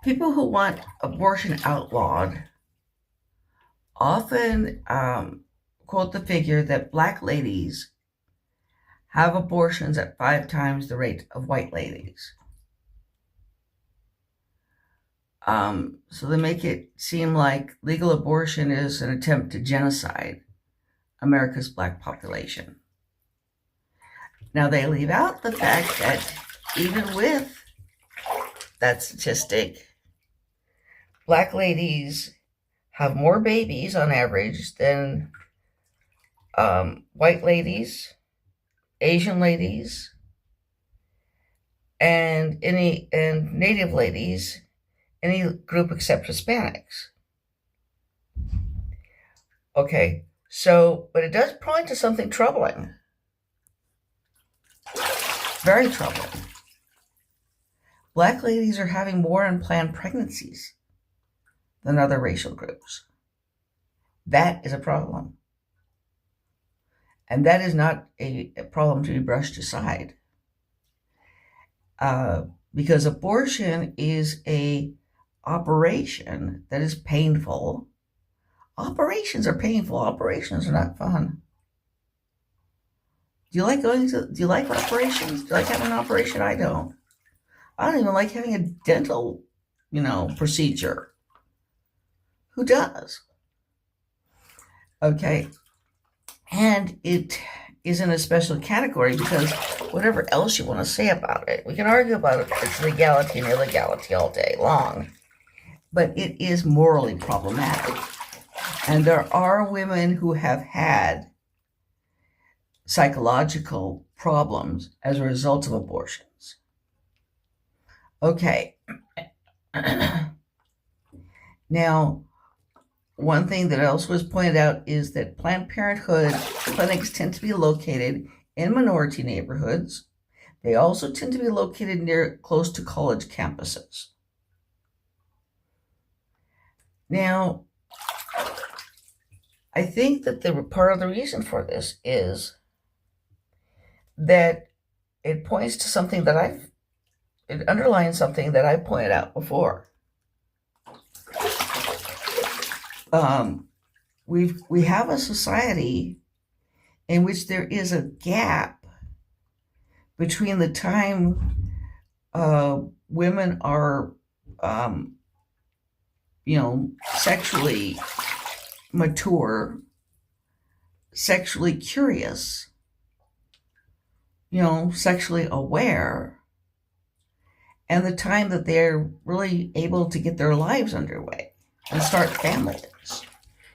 People who want abortion outlawed often quote the figure that black ladies have abortions at 5 times the rate of white ladies. So they make it seem like legal abortion is an attempt to genocide America's black population. Now, they leave out the fact that even with that statistic, black ladies have more babies on average than white ladies, Asian ladies, and Native ladies, any group except Hispanics. Okay, so, but it does point to something troubling. Very troubling. Black ladies are having more unplanned pregnancies than other racial groups. That is a problem. And that is not a problem to be brushed aside. Because abortion is a operation that is painful. Operations are painful. Operations are not fun. Do you like operations? Do you like having an operation? I don't. I don't even like having a dental, procedure. Who does? Okay. And it is in a special category because whatever else you want to say about it, we can argue about its legality and illegality all day long, but it is morally problematic. And there are women who have had psychological problems as a result of abortions. Okay. Now, one thing that else was pointed out is that Planned Parenthood clinics tend to be located in minority neighborhoods. They also tend to be located close to college campuses. Now, I think that part of the reason for this is that it points to something that it underlines something that I pointed out before. We have a society in which there is a gap between the time women are, sexually mature, sexually curious, sexually aware, and the time that they're really able to get their lives underway and start families.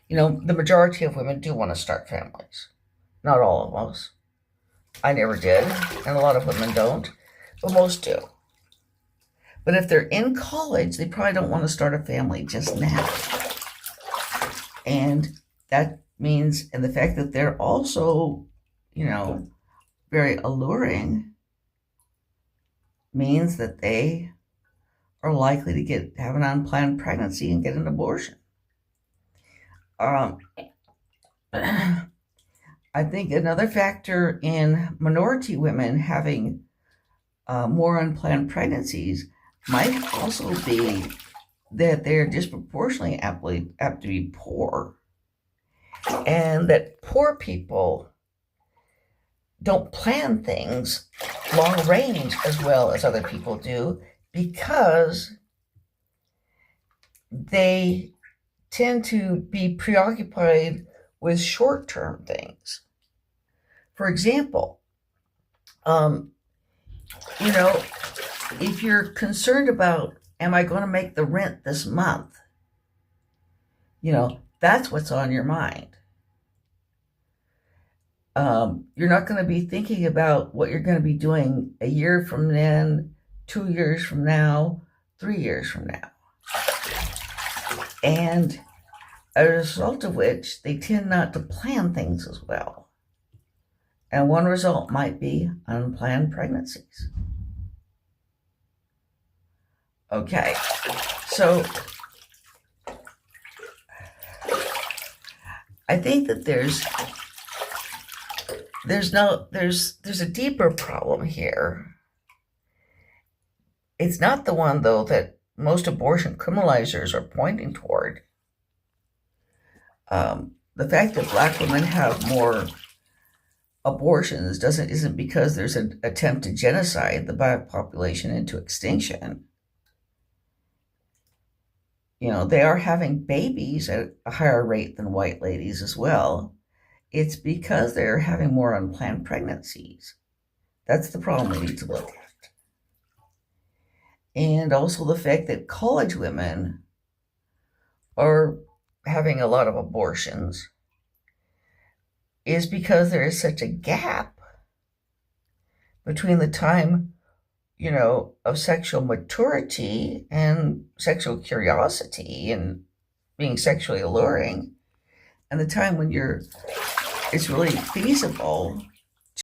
The majority of women do want to start families. Not all of us. I never did, and a lot of women don't, but most do. But if they're in college, they probably don't want to start a family just now. And that means, and the fact that they're also, very alluring, means that they are likely to have an unplanned pregnancy and get an abortion. I think another factor in minority women having more unplanned pregnancies might also be that they're disproportionately apt to be poor, and that poor people don't plan things long range as well as other people do because they tend to be preoccupied with short-term things. For example, if you're concerned about, am I going to make the rent this month? That's what's on your mind. You're not going to be thinking about what you're going to be doing a year from then, 2 years from now, 3 years from now. And as a result of which, they tend not to plan things as well. And one result might be unplanned pregnancies. Okay, so I think that there's a deeper problem here. It's not the one, though, that most abortion criminalizers are pointing toward. The fact that Black women have more abortions isn't because there's an attempt to genocide the Black population into extinction. They are having babies at a higher rate than white ladies as well. It's because they're having more unplanned pregnancies. That's the problem we need to look at. And also the fact that college women are having a lot of abortions is because there is such a gap between the time, of sexual maturity and sexual curiosity and being sexually alluring, and the time when it's really feasible